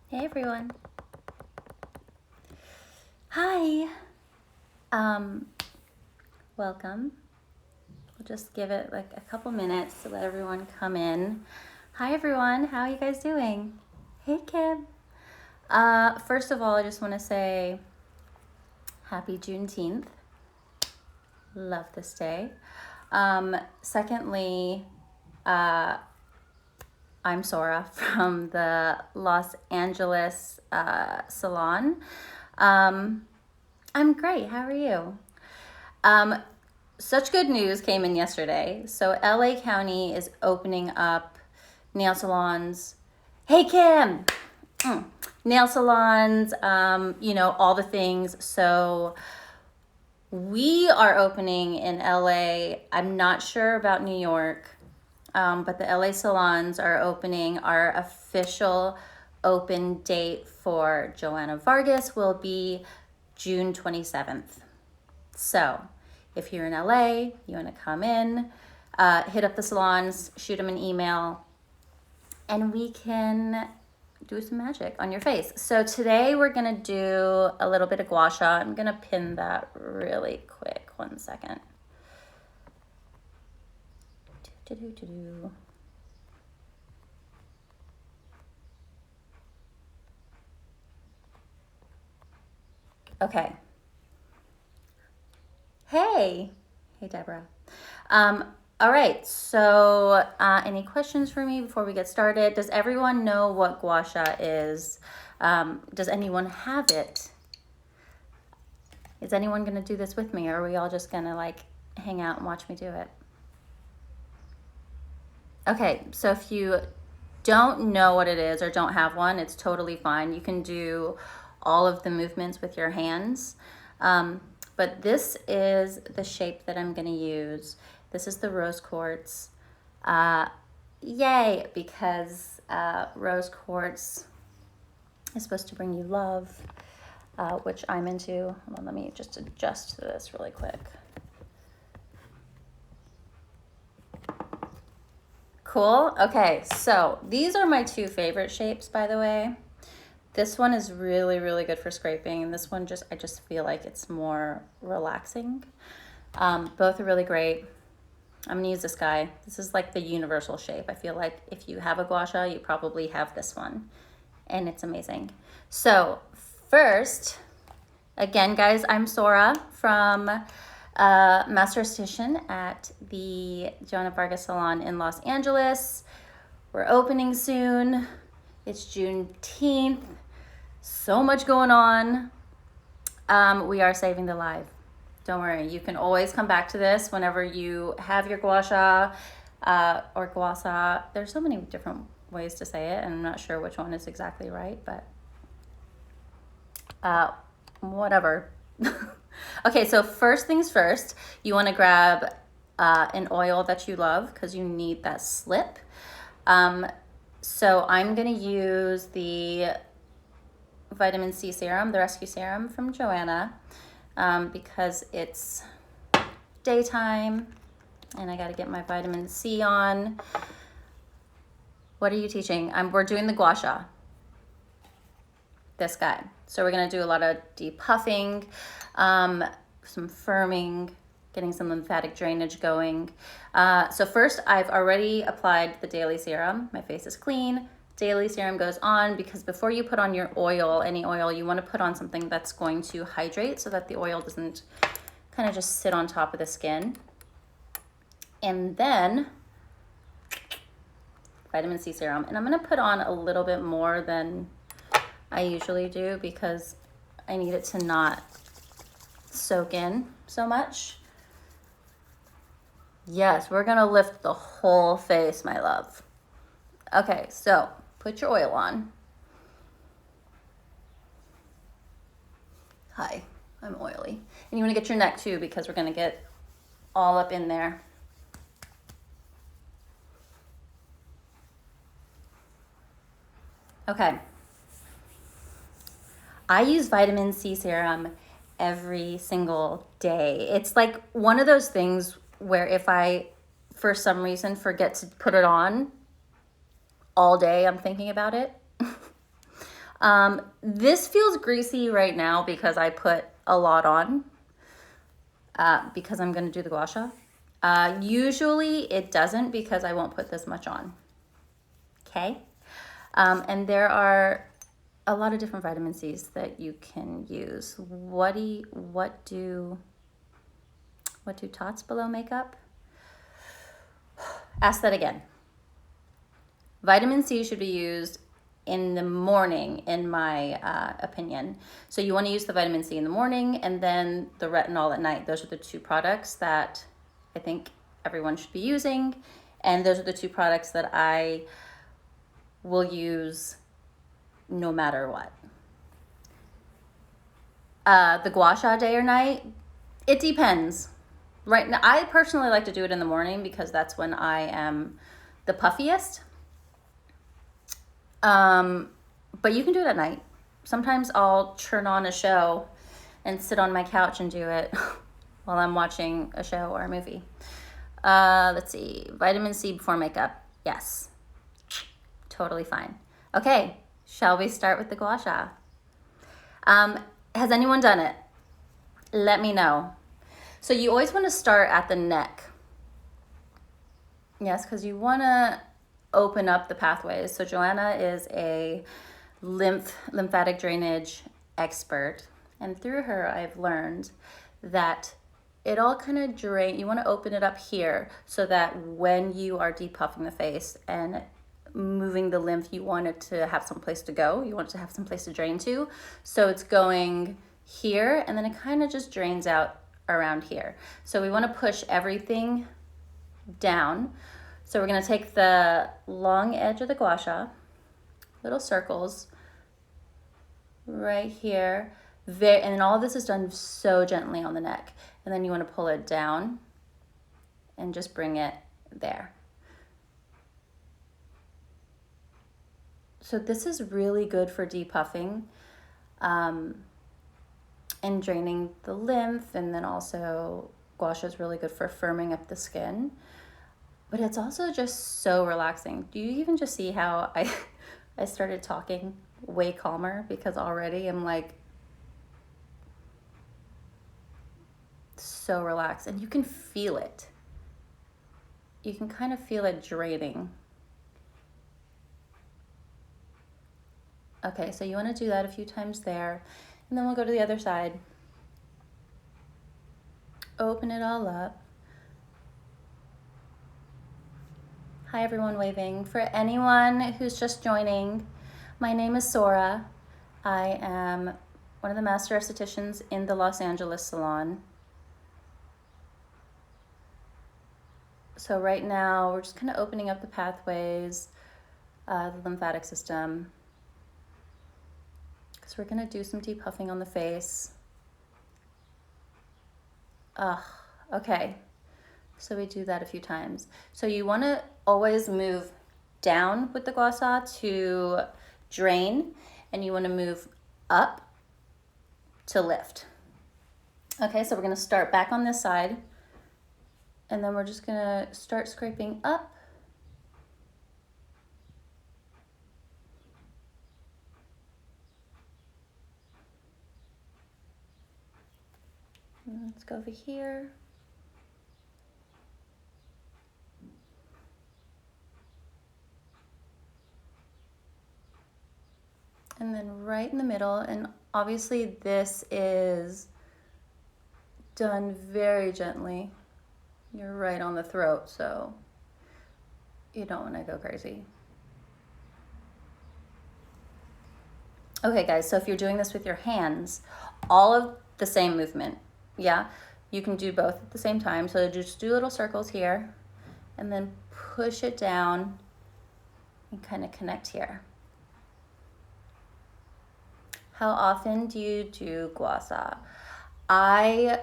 Hey everyone. Hi. Welcome. We'll just give it like a couple minutes to let everyone come in. Hi everyone. How are you guys doing? Hey Kim. First of all, I just want to say happy Juneteenth. Love this day. Secondly, I'm Sora from the Los Angeles salon. I'm great. How are you? Such good news came in yesterday. So LA County is opening up nail salons. Hey Kim! Nail salons, all the things. So we are opening in LA. I'm not sure about New York, but the LA salons are opening. Our official open date for Joanna Vargas will be June 27th. So if you're in LA, you want to come in, hit up the salons, shoot them an email, and we can do some magic on your face. So today we're going to do a little bit of Gua Sha. I'm going to pin that really quick. 1 second. Okay. Hey, Deborah. All right, so any questions for me before we get started? Does everyone know what Gua Sha is? Does anyone have it? Is anyone gonna do this with me, or are we all just gonna like hang out and watch me do it? Okay, so if you don't know what it is or don't have one, it's totally fine. You can do all of the movements with your hands. But this is the shape that I'm gonna use. This is the rose quartz. Yay, because rose quartz is supposed to bring you love, which I'm into. Hold on, let me just adjust this really quick. Cool. Okay, so these are my two favorite shapes, by the way. This one is really, really good for scraping, and this one I just feel like it's more relaxing. Both are really great. I'm gonna use this guy. This is like the universal shape. I feel like if you have a Gua Sha, you probably have this one, and it's amazing. So first, again, guys, I'm Sora from Master Facialist at the Joanna Vargas Salon in Los Angeles. We're opening soon. It's Juneteenth. So much going on. We are saving the life. Don't worry. You can always come back to this whenever you have your Gua Sha or Gua Sha. There's so many different ways to say it, and I'm not sure which one is exactly right, but whatever. Okay, so first things first, you want to grab an oil that you love because you need that slip. So I'm going to use the vitamin C serum, the rescue serum from Joanna, because it's daytime and I got to get my vitamin C on. What are you teaching? We're doing the Gua Sha. This guy. So we're going to do a lot of depuffing, some firming, getting some lymphatic drainage going. So first, I've already applied the daily serum. My face is clean. Daily serum goes on because before you put on your oil, any oil, you want to put on something that's going to hydrate so that the oil doesn't kind of just sit on top of the skin. And then vitamin C serum. And I'm going to put on a little bit more than I usually do because I need it to not soak in so much. Yes, we're gonna lift the whole face, my love. Okay, so put your oil on. Hi, I'm oily. And you wanna get your neck too because we're gonna get all up in there. Okay. I use vitamin C serum every single day. It's like one of those things where if I, for some reason, forget to put it on all day, I'm thinking about it. This feels greasy right now because I put a lot on, because I'm gonna do the Gua Sha. Usually it doesn't because I won't put this much on, okay? And there are a lot of different vitamin C's that you can use. What do tots below make up? Ask that again. Vitamin C should be used in the morning, in my opinion. So you want to use the vitamin C in the morning and then the retinol at night. Those are the two products that I think everyone should be using. And those are the two products that I will use no matter what. The Gua Sha day or night, it depends. Right now, I personally like to do it in the morning because that's when I am the puffiest. But you can do it at night. Sometimes I'll turn on a show and sit on my couch and do it while I'm watching a show or a movie. Let's see, vitamin C before makeup. Yes, totally fine. Okay, shall we start with the Gua Sha? Has anyone done it? Let me know. So you always want to start at the neck. Yes, because you want to open up the pathways. So Joanna is a lymphatic drainage expert, and through her I've learned that it all kind of drain. You want to open it up here so that when you are depuffing the face and moving the lymph, you want it to have some place to go. You want it to have some place to drain to. So it's going here and then it kind of just drains out around here. So we want to push everything down. So we're going to take the long edge of the Gua Sha, little circles right here. And then all of this is done so gently on the neck. And then you want to pull it down and just bring it there. So this is really good for depuffing and draining the lymph, and then also Gua Sha is really good for firming up the skin. But it's also just so relaxing. Do you even just see how I started talking way calmer because already I'm like so relaxed, and you can feel it. You can kind of feel it draining. Okay, so you want to do that a few times there, and then we'll go to the other side. Open it all up. Hi everyone waving. For anyone who's just joining, my name is Sora. I am one of the master estheticians in the Los Angeles salon. So right now we're just kind of opening up the pathways, the lymphatic system. So we're gonna do some depuffing on the face. Okay, so we do that a few times. So you wanna always move down with the Gua Sha to drain, and you wanna move up to lift. Okay, so we're gonna start back on this side, and then we're just gonna start scraping up. Let's go over here. And then right in the middle, and obviously this is done very gently. You're right on the throat, so you don't want to go crazy. Okay guys, so if you're doing this with your hands, all of the same movement, yeah? You can do both at the same time. So just do little circles here and then push it down and kind of connect here. How often do you do Gua Sha? I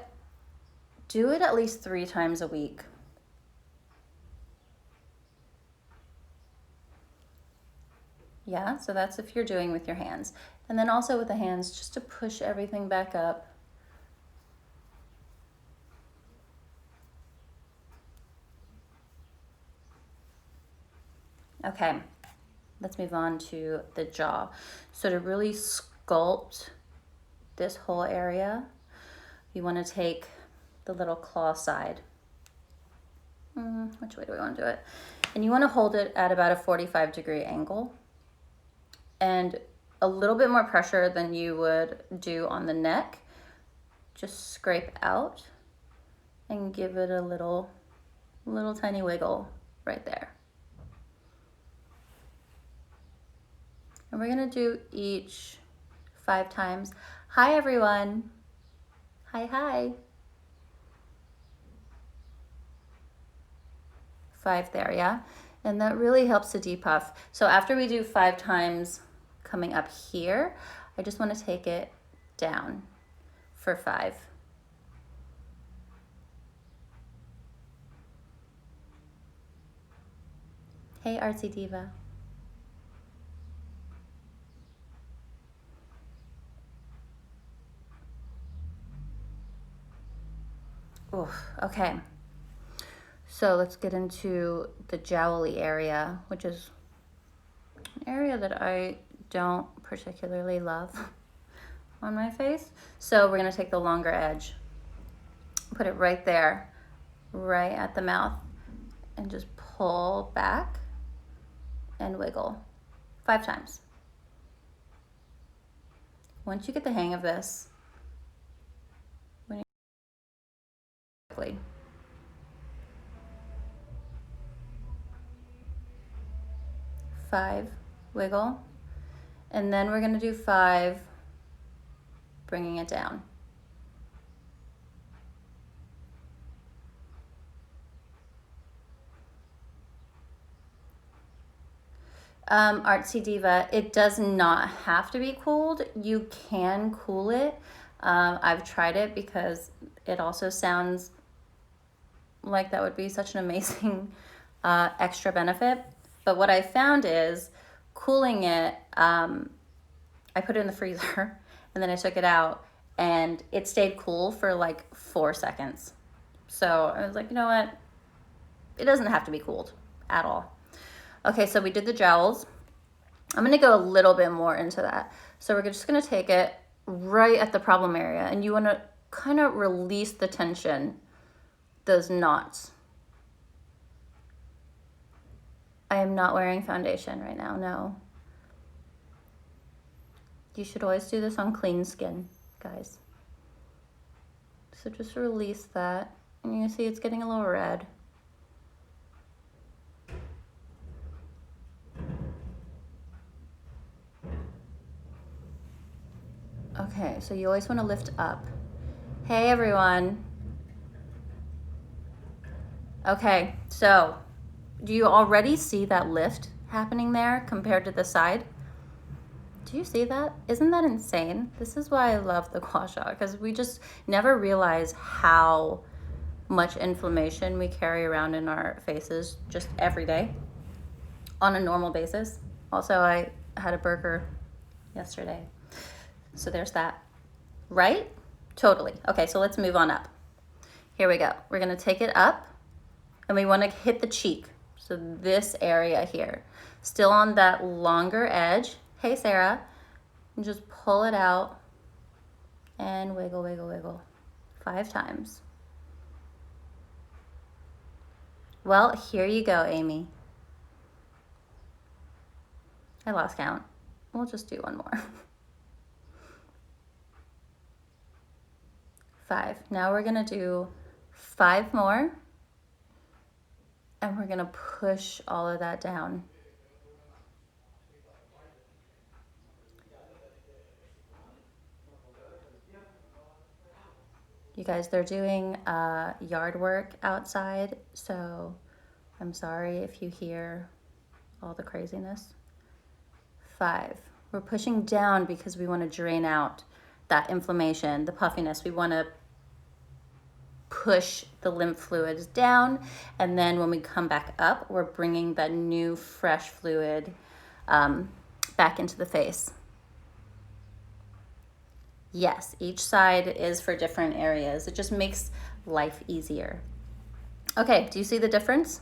do it at least 3 times a week. Yeah, so that's if you're doing with your hands. And then also with the hands, just to push everything back up. Okay, let's move on to the jaw. So to really sculpt this whole area, you want to take the little claw side. Which way do we want to do it? And you want to hold it at about a 45-degree angle and a little bit more pressure than you would do on the neck. Just scrape out and give it a little tiny wiggle right there. And we're gonna do each 5 times. Hi everyone. Hi. 5 there, yeah? And that really helps to depuff. So after we do 5 times coming up here, I just wanna take it down for 5. Hey, Artsy Diva. Oof, okay. So let's get into the jowly area, which is an area that I don't particularly love on my face. So we're gonna take the longer edge, put it right there, right at the mouth, and just pull back and wiggle 5 times. Once you get the hang of this, quickly. 5, wiggle, and then we're gonna do 5, bringing it down. Artsy Diva, it does not have to be cooled. You can cool it. I've tried it because it also sounds like that would be such an amazing extra benefit. But what I found is cooling it, I put it in the freezer and then I took it out and it stayed cool for like 4 seconds. So I was like, you know what? It doesn't have to be cooled at all. Okay, so we did the jowls. I'm gonna go a little bit more into that. So we're just gonna take it right at the problem area and you wanna kind of release the tension, those knots. I am not wearing foundation right now, no. You should always do this on clean skin, guys. So just release that. And you see it's getting a little red. Okay, so you always want to lift up. Hey everyone. Okay, so do you already see that lift happening there compared to the side? Do you see that? Isn't that insane? This is why I love the Gua Sha, because we just never realize how much inflammation we carry around in our faces just every day on a normal basis. Also, I had a burger yesterday. So there's that, right? Totally. Okay, so let's move on up. Here we go. We're gonna take it up and we wanna hit the cheek. So this area here, still on that longer edge. Hey, Sarah, and just pull it out and wiggle, wiggle, wiggle 5 times. Well, here you go, Amy. I lost count. We'll just do one more. 5. Now we're gonna do 5 more and we're gonna push all of that down. You guys, they're doing yard work outside, so I'm sorry if you hear all the craziness. 5. We're pushing down because we want to drain out that inflammation, the puffiness. We want to push the lymph fluids down, and then when we come back up, we're bringing that new fresh fluid back into the face. Yes, each side is for different areas. It just makes life easier. Okay, do you see the difference?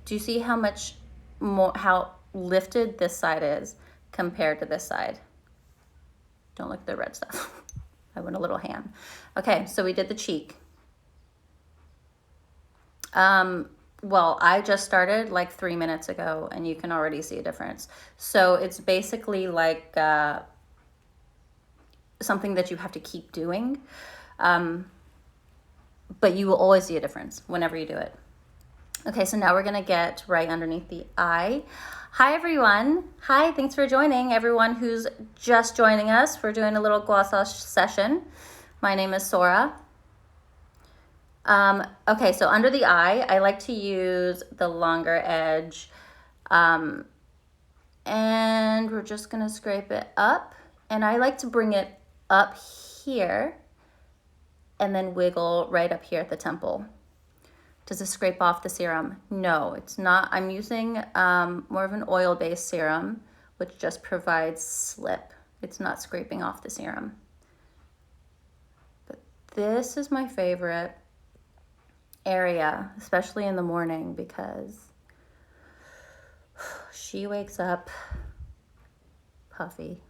Do you see how much more, how lifted this side is compared to this side. Don't look at the red stuff. I went a little ham. Okay, so we did the cheek. Well, I just started like 3 minutes ago and you can already see a difference. So it's basically like something that you have to keep doing. But you will always see a difference whenever you do it. Okay, so now we're gonna get right underneath the eye. Hi everyone. Hi, thanks for joining. Everyone who's just joining us, we're doing a little Gua Sha session. My name is Sora. Okay, so under the eye, I like to use the longer edge. And we're just gonna scrape it up. And I like to bring it up here and then wiggle right up here at the temple. Does it scrape off the serum? No, it's not. I'm using more of an oil-based serum, which just provides slip. It's not scraping off the serum. But this is my favorite area, especially in the morning, because she wakes up puffy,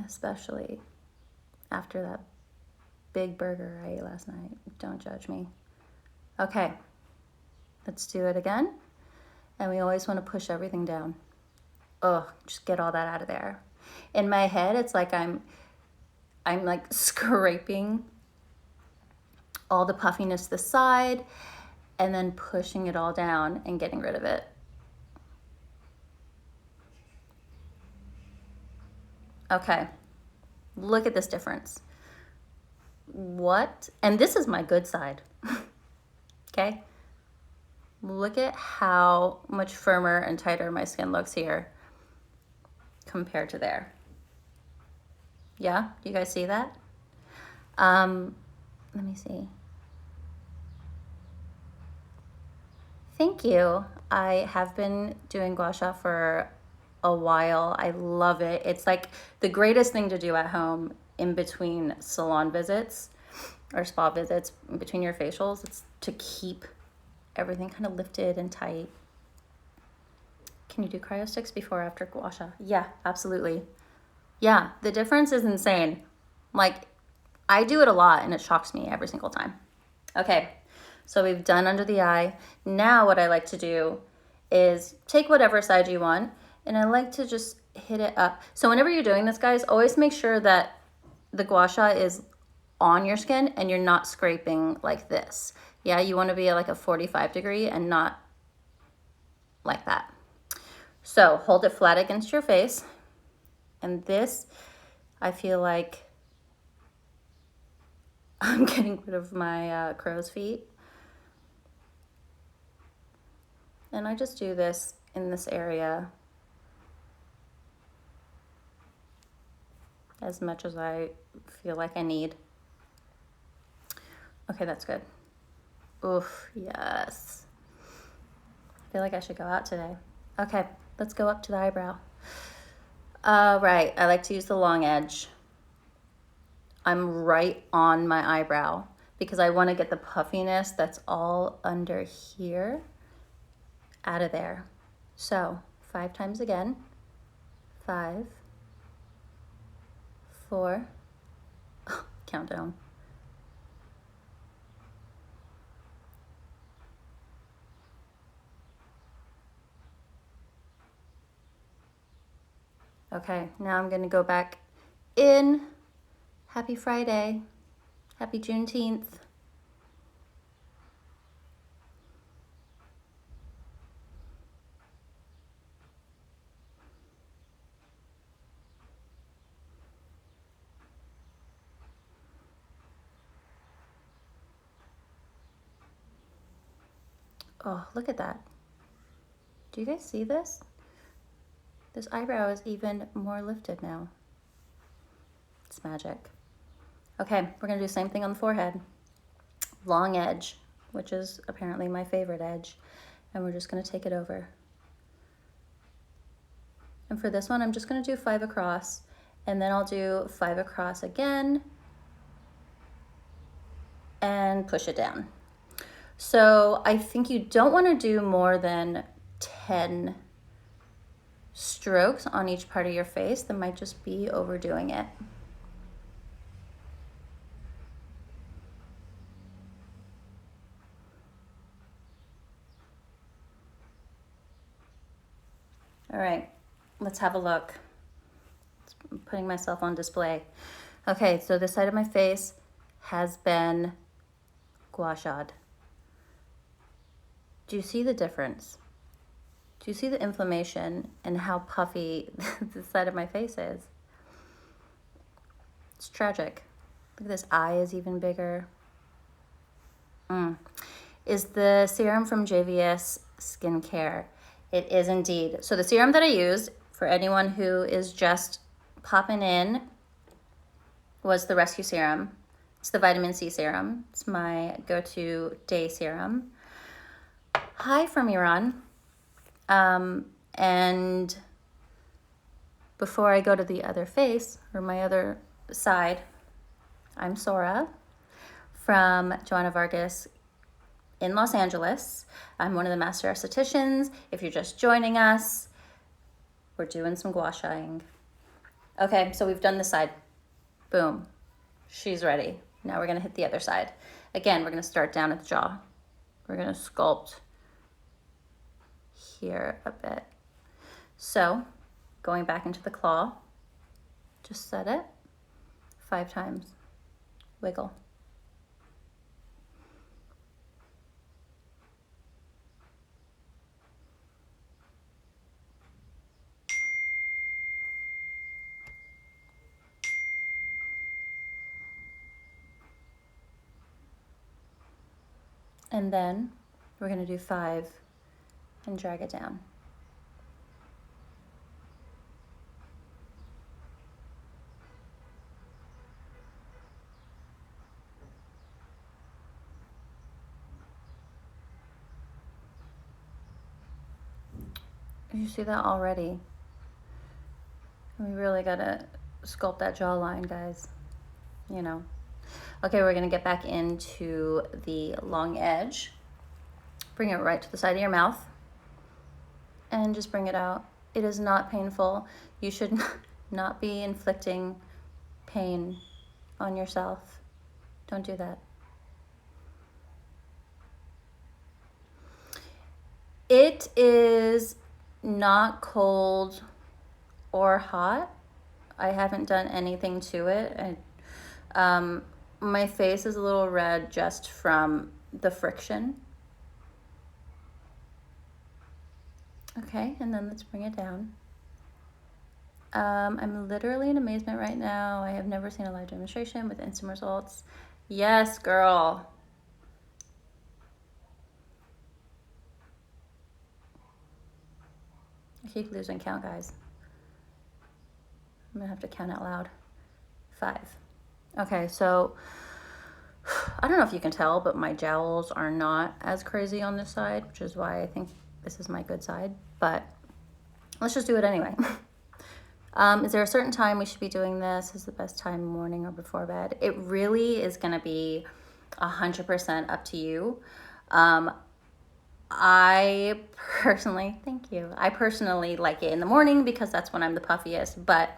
especially after that big burger I ate last night. Don't judge me. Okay, let's do it again. And we always want to push everything down. Oh, just get all that out of there. In my head, it's like I'm like scraping all the puffiness to the side and then pushing it all down and getting rid of it. Okay, look at this difference. What? And this is my good side. Okay, look at how much firmer and tighter my skin looks here compared to there. Yeah, do you guys see that? Let me see. Thank you. I have been doing Gua Sha for a while. I love it. It's like the greatest thing to do at home in between salon visits or spa visits, in between your facials. It's to keep everything kind of lifted and tight. Can you do cryo sticks before or after Gua Sha? Yeah, absolutely. Yeah, the difference is insane. Like, I do it a lot and it shocks me every single time. Okay, so we've done under the eye. Now what I like to do is take whatever side you want, and I like to just hit it up. So whenever you're doing this, guys, always make sure that the Gua Sha is on your skin and you're not scraping like this. Yeah, you want to be at like a 45 degree and not like that. So hold it flat against your face. And this, I feel like I'm getting rid of my crow's feet. And I just do this in this area as much as I feel like I need. Okay, that's good. Oof, yes. I feel like I should go out today. Okay, let's go up to the eyebrow. Right, I like to use the long edge. I'm right on my eyebrow because I want to get the puffiness that's all under here out of there. So 5 times again. 5, 4, countdown. Okay, now I'm gonna go back in. Happy Friday. Happy Juneteenth. Oh, look at that. Do you guys see this? This eyebrow is even more lifted now. It's magic. Okay, we're gonna do the same thing on the forehead. Long edge, which is apparently my favorite edge. And we're just gonna take it over. And for this one, I'm just gonna do 5 across, and then I'll do 5 across again, and push it down. So I think you don't wanna do more than 10 strokes on each part of your face, that might just be overdoing it. All right, let's have a look. I'm putting myself on display. Okay, so this side of my face has been gua sha'd. Do you see the difference? Do you see the inflammation and how puffy this side of my face is? It's tragic. Look at this eye is even bigger. Is the serum from JVS Skincare. It is indeed. So the serum that I used for anyone who is just popping in was the Rescue Serum. It's the vitamin C serum. It's my go-to day serum. Hi from Iran. And before I go to the other face, or my other side, I'm Sora from Joanna Vargas in Los Angeles. I'm one of the master estheticians. If you're just joining us, we're doing some gua sha'ing. Okay, so we've done this side. Boom. She's ready. Now we're gonna hit the other side. Again, we're gonna start down at the jaw. We're gonna sculpt here a bit. So, going back into the claw, just set it 5 times. Wiggle. And then we're going to do 5 and drag it down. You see that already? We really got to sculpt that jawline, guys. You know. Okay, we're going to get back into the long edge. Bring it right to the side of your mouth. And just bring it out. It is not painful. You should not be inflicting pain on yourself. Don't do that. It is not cold or hot. I haven't done anything to it. My face is a little red just from the friction. Okay, and then let's bring it down. I'm literally in amazement right now. I have never seen a live demonstration with instant results. Yes, girl. I keep losing count, guys. I'm gonna have to count out loud. 5. Okay, so I don't know if you can tell, but my jowls are not as crazy on this side, which is why I think this is my good side, but let's just do it anyway. Is there a certain time we should be doing this? Is the best time morning or before bed? It really is gonna be 100% up to you. I personally, thank you. I personally like it in the morning because that's when I'm the puffiest, but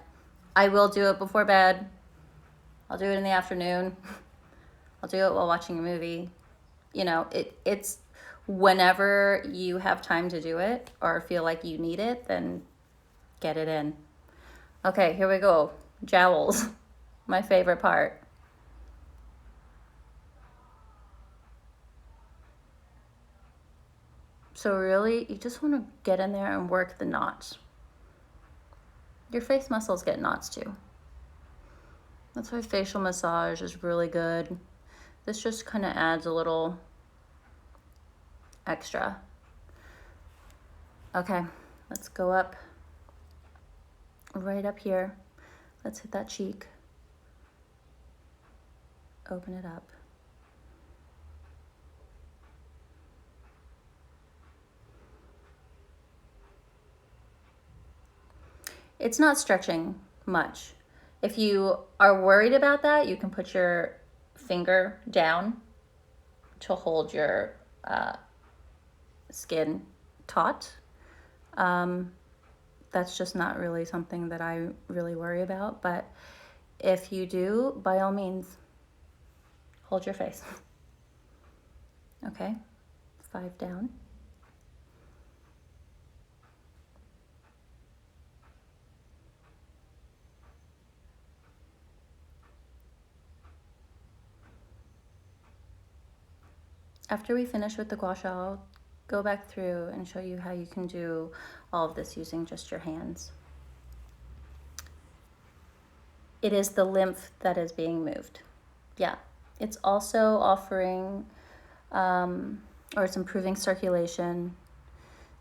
I will do it before bed. I'll do it in the afternoon. I'll do it while watching a movie. You know, it's whenever you have time to do it or feel like you need it, then get it in. Okay, here we go. Jowls, my favorite part. So really, you just want to get in there and work the knots. Your face muscles get knots too. That's why facial massage is really good. This just kind of adds a little extra. Okay, let's go up, right up here. Let's hit that cheek. Open it up. It's not stretching much. If you are worried about that, you can put your finger down to hold your skin taut. that's just not really something that I really worry about. But if you do, by all means, hold your face. Okay, 5 down. After we finish with the Gua Sha, I'll go back through and show you how you can do all of this using just your hands. It is the lymph that is being moved. Yeah, it's also offering, or it's improving circulation.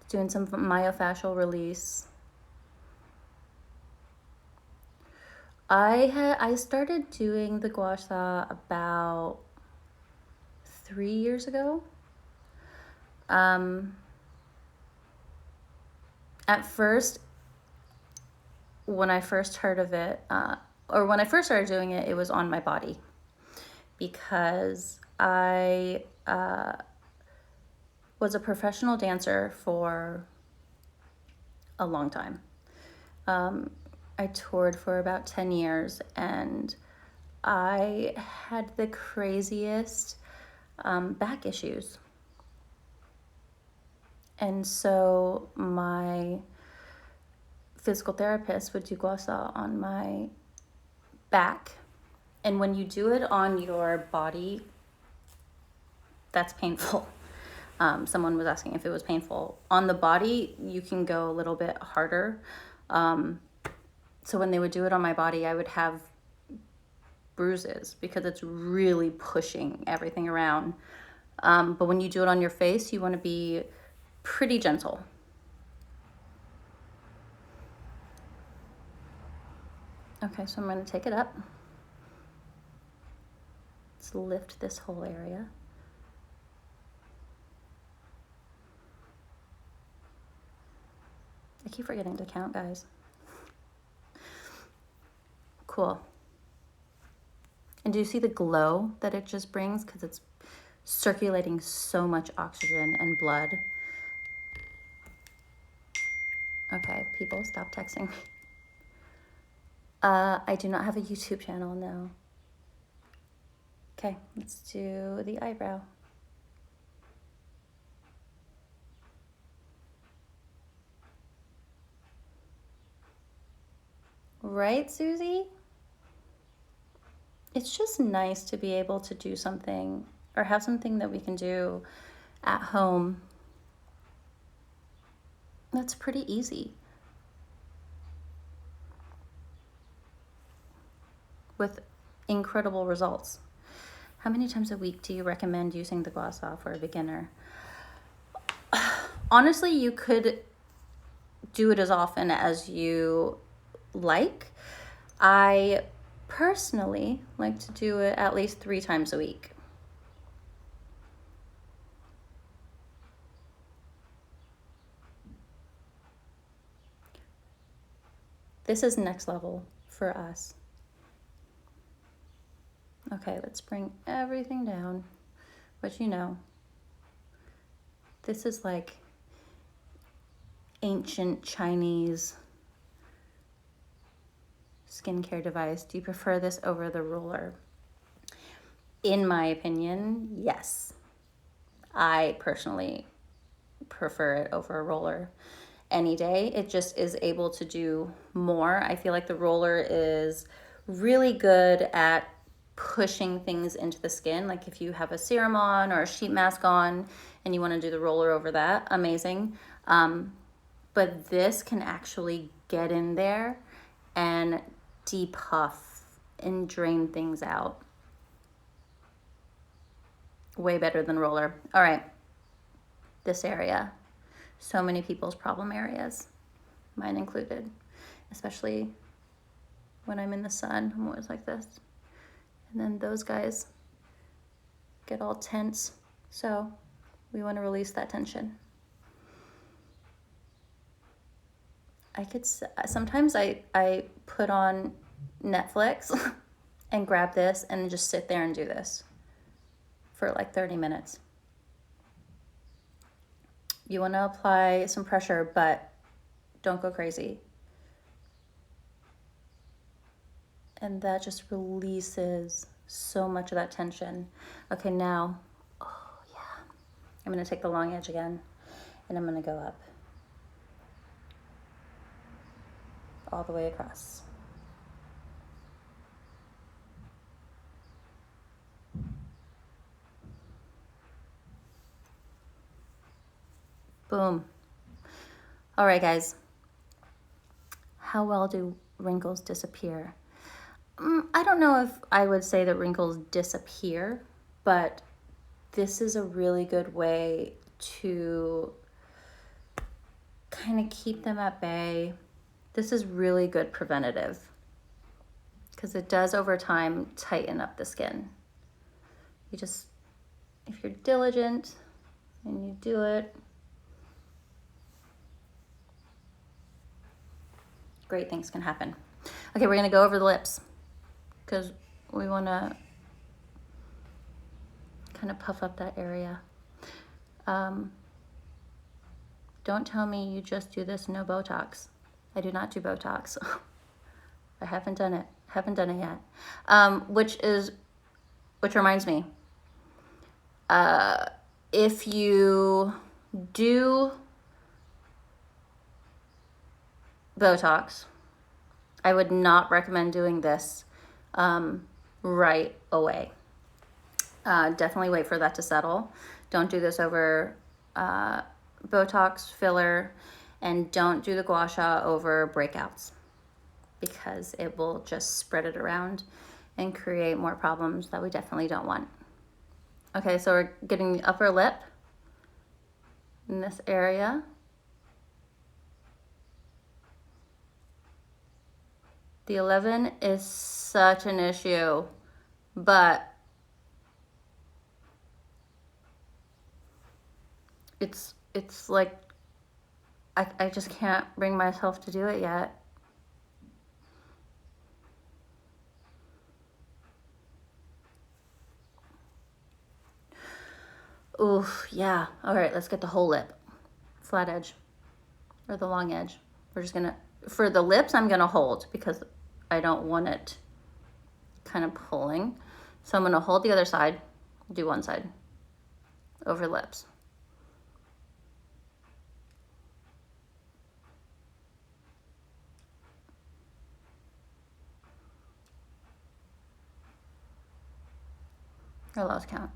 It's doing some myofascial release. I started doing the Gua Sha about 3 years ago. At first, when I first heard of it, or when I first started doing it, it was on my body because I was a professional dancer for a long time. I toured for about 10 years and I had the craziest back issues. And so my physical therapist would do Gua Sha on my back. And when you do it on your body, that's painful. Someone was asking if it was painful. On the body, you can go a little bit harder. So when they would do it on my body, I would have bruises because it's really pushing everything around. But when you do it on your face, you want to be pretty gentle. Okay, so I'm going to take it up. Let's lift this whole area. I keep forgetting to count, guys. Cool. And do you see the glow that it just brings? Because it's circulating so much oxygen and blood. Okay, people, stop texting me. I do not have a YouTube channel, no. Okay, let's do the eyebrow. Right, Susie? It's just nice to be able to do something or have something that we can do at home that's pretty easy with incredible results. How many times a week do you recommend using the Gua Sha for a beginner? Honestly, you could do it as often as you like. I personally like to do it at least 3 times a week. This is next level for us. Okay, let's bring everything down. But you know, this is like ancient Chinese skincare device. Do you prefer this over the roller? In my opinion, yes. I personally prefer it over a roller any day. It just is able to do more. I feel like the roller is really good at pushing things into the skin. Like if you have a serum on or a sheet mask on and you want to do the roller over that, amazing. But this can actually get in there and depuff and drain things out. Way better than roller. All right, this area. So many people's problem areas, mine included, especially when I'm in the sun. I'm always like this. And then those guys get all tense. So we want to release that tension. Sometimes I put on Netflix and grab this and just sit there and do this for like 30 minutes. You want to apply some pressure, but Don't go crazy. And that just releases so much of that tension. Okay, now, oh yeah. I'm gonna take the long edge again and I'm gonna go up. All the way across. Boom. All right, guys. How well do wrinkles disappear? I don't know if I would say that wrinkles disappear, but this is a really good way to kind of keep them at bay. This is really good preventative because it does over time tighten up the skin. You just, if you're diligent and you do it, great things can happen. Okay, we're gonna go over the lips because we wanna kind of puff up that area. Don't tell me you just do this, no Botox. I do not do Botox. I haven't done it. Haven't done it yet. Which reminds me, if you do Botox, I would not recommend doing this right away. Definitely wait for that to settle. Don't do this over Botox filler, and don't do the Gua Sha over breakouts because it will just spread it around and create more problems that we definitely don't want. Okay, so we're getting the upper lip in this area. The 11 is such an issue, but it's like I just can't bring myself to do it yet. Oof, yeah. All right, let's get the whole lip. Flat edge or the long edge. We're just gonna, for the lips, I'm gonna hold because I don't want it kind of pulling. So I'm gonna hold the other side, do one side over lips. I lost count.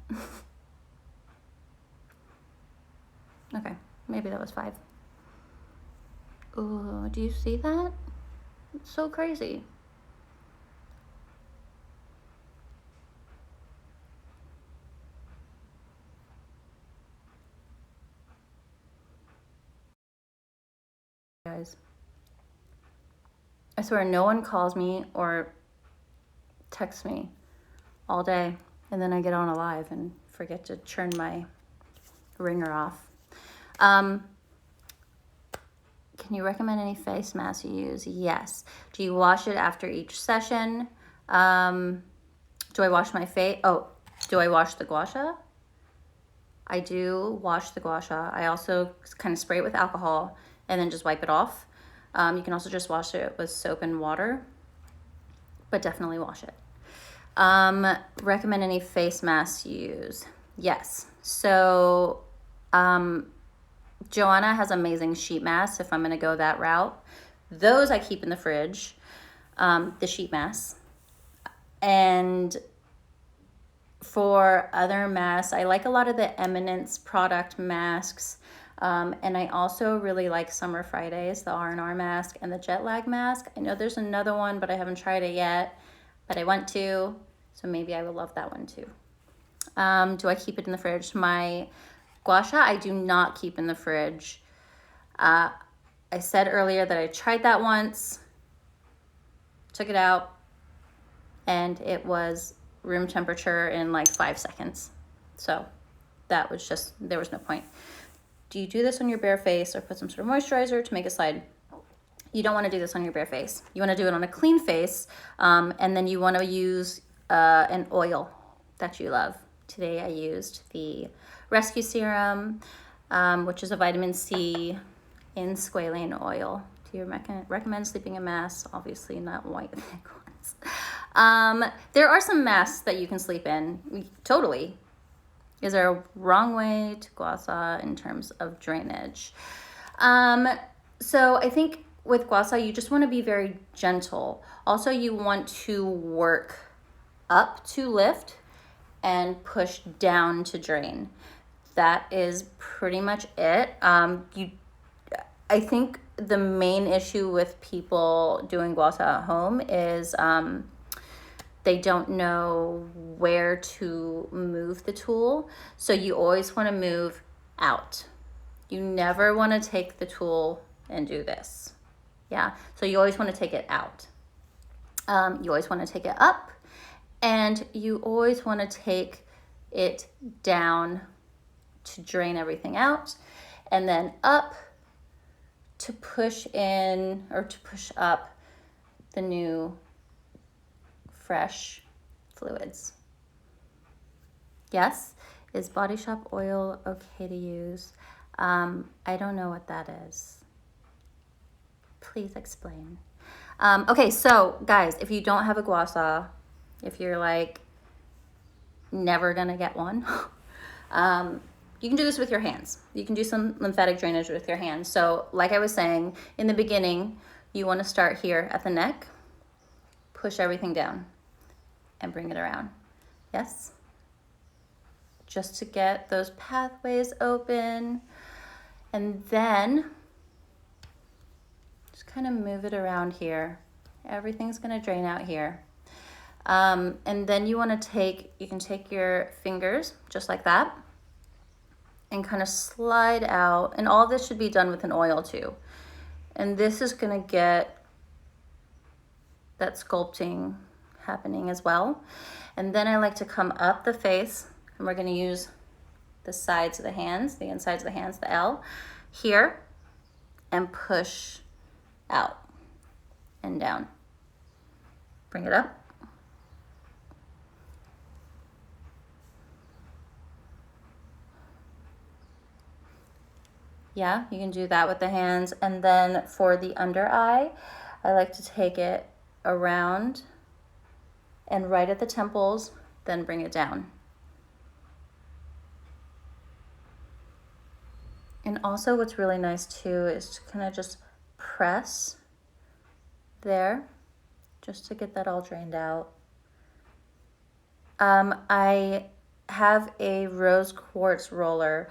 Okay, maybe that was 5. Ooh, do you see that? It's so crazy. Guys, I swear no one calls me or texts me all day, and then I get on a live and forget to turn my ringer off. Can you recommend any face masks you use? Yes. Do you wash it after each session? Do I wash my face? Oh, do I wash the Gua Sha? I do wash the Gua Sha. I also kind of spray it with alcohol and then just wipe it off. You can also just wash it with soap and water, but definitely wash it. Recommend any face masks you use? Yes. So, Joanna has amazing sheet masks if I'm going to go that route. Those I keep in the fridge, the sheet masks. And for other masks, I like a lot of the Eminence product masks. And I also really like Summer Fridays, the R&R mask and the jet lag mask. I know there's another one, but I haven't tried it yet, but I want to. So maybe I will love that one too. Do I keep it in the fridge? My Gua Sha, I do not keep in the fridge. I said earlier that I tried that once, took it out, and it was room temperature in like 5 seconds. So that was just, there was no point. Do you do this on your bare face or put some sort of moisturizer to make it slide? You don't want to do this on your bare face. You want to do it on a clean face, and then you want to use an oil that you love. Today I used the Rescue Serum, which is a vitamin C in squalane oil. Do you recommend sleeping in masks? Obviously not white thick ones. There are some masks that you can sleep in. Totally. Is there a wrong way to Gua Sha in terms of drainage? So I think with Gua Sha, you just want to be very gentle. Also, you want to work up to lift and push down to drain. That is pretty much it. I think the main issue with people doing Gua Sha at home is they don't know where to move the tool. So you always want to move out. You never want to take the tool and do this. Yeah, so you always want to take it out. You always want to take it up, and you always want to take it down to drain everything out, and then up to push in or to push up the new fresh fluids. Yes, is Body Shop oil okay to use? I don't know what that is. Please explain. Okay, so guys, if you don't have a Gua Sha, if you're like never gonna get one, you can do this with your hands. You can do some lymphatic drainage with your hands. So like I was saying, in the beginning, you wanna start here at the neck, push everything down and bring it around. Yes? Just to get those pathways open. And then just kind of move it around here. Everything's gonna drain out here. And then you can take your fingers just like that and kind of slide out. And all this should be done with an oil too. And this is gonna get that sculpting happening as well. And then I like to come up the face, and we're gonna use the sides of the hands, the insides of the hands, the L, here, and push out and down. Bring it up. Yeah, you can do that with the hands. And then for the under eye, I like to take it around and right at the temples, then bring it down. And also what's really nice too is to kind of just press there, just to get that all drained out. I have a rose quartz roller.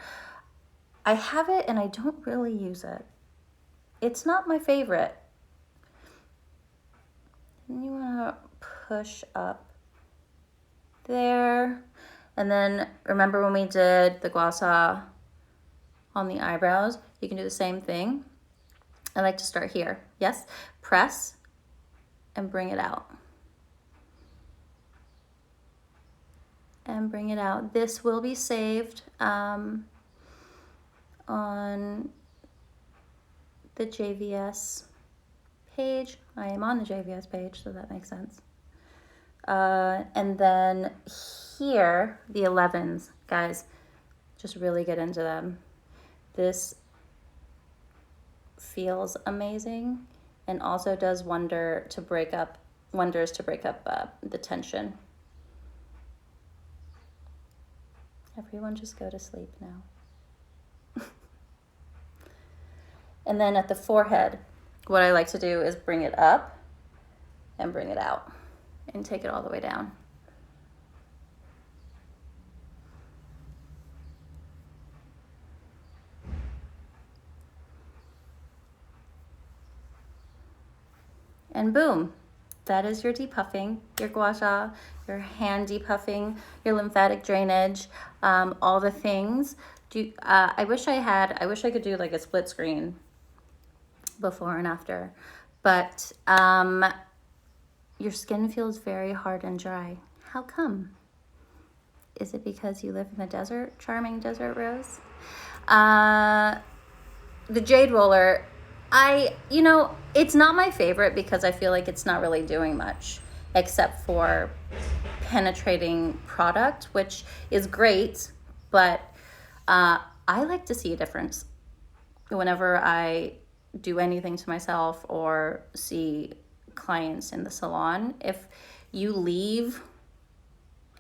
I have it and I don't really use it. It's not my favorite. And you want to push up there. And then remember when we did the Gua Sha on the eyebrows? You can do the same thing. I like to start here. Yes, press and bring it out. And bring it out. This will be saved on the JVS page. I am on the JVS page, so that makes sense. And then here, the 11s, guys, just really get into them. This feels amazing and also does wonders to break up the tension. Everyone just go to sleep now. And then at the forehead, what I like to do is bring it up and bring it out and take it all the way down. And boom, that is your depuffing, your Gua Sha, your hand depuffing, your lymphatic drainage, all the things. I wish I could do like a split screen before and after, but your skin feels very hard and dry. How come? Is it because you live in the desert, charming desert rose? The jade roller, it's not my favorite because I feel like it's not really doing much except for penetrating product, which is great, but I like to see a difference whenever I do anything to myself or see clients in the salon. If you leave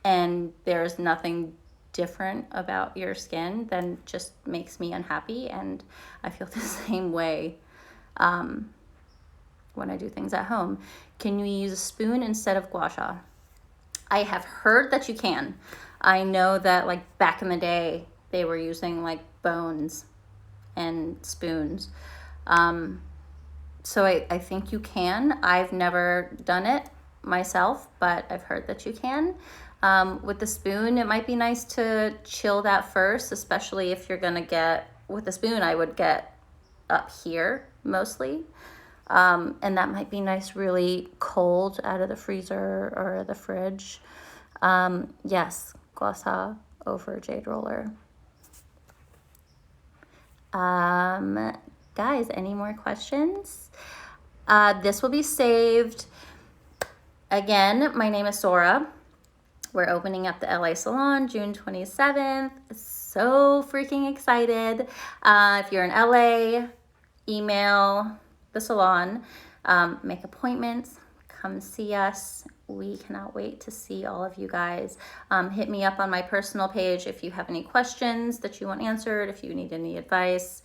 and there's nothing different about your skin, then just makes me unhappy, and I feel the same way when I do things at home. Can you use a spoon instead of gua sha? I have heard that you can. I know that like back in the day they were using like bones and spoons. So I think you can. I've never done it myself, but I've heard that you can. With the spoon, it might be nice to chill that first, especially if you're gonna get, with the spoon, I would get up here mostly. And that might be nice, really cold out of the freezer or the fridge. Yes, Gua Sha over Jade Roller. Guys, any more questions? This will be saved. Again, my name is Sora. We're opening up the LA Salon June 27th. So freaking excited. If you're in LA, email the salon, make appointments, come see us. We cannot wait to see all of you guys. Hit me up on my personal page if you have any questions that you want answered, if you need any advice,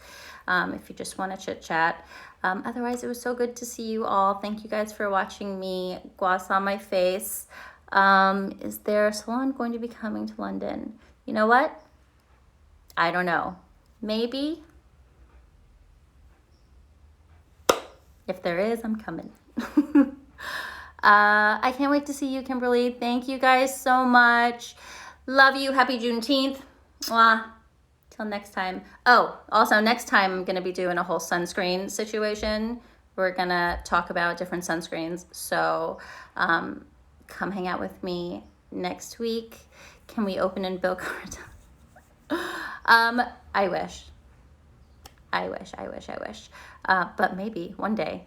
if you just want to chit chat. Otherwise, it was so good to see you all. Thank you guys for watching me Gua Sha my face. Is there a salon going to be coming to London? You know what? I don't know. Maybe. If there is, I'm coming. I can't wait to see you, Kimberly. Thank you guys so much. Love you. Happy Juneteenth. Mwah. Till next time. Oh, also next time I'm going to be doing a whole sunscreen situation. We're going to talk about different sunscreens. So come hang out with me next week. Can we open in Boca Raton? I wish. But maybe one day.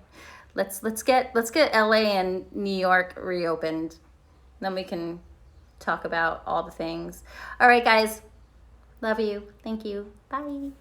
Let's get LA and New York reopened. Then we can talk about all the things. All right, guys. Love you. Thank you. Bye.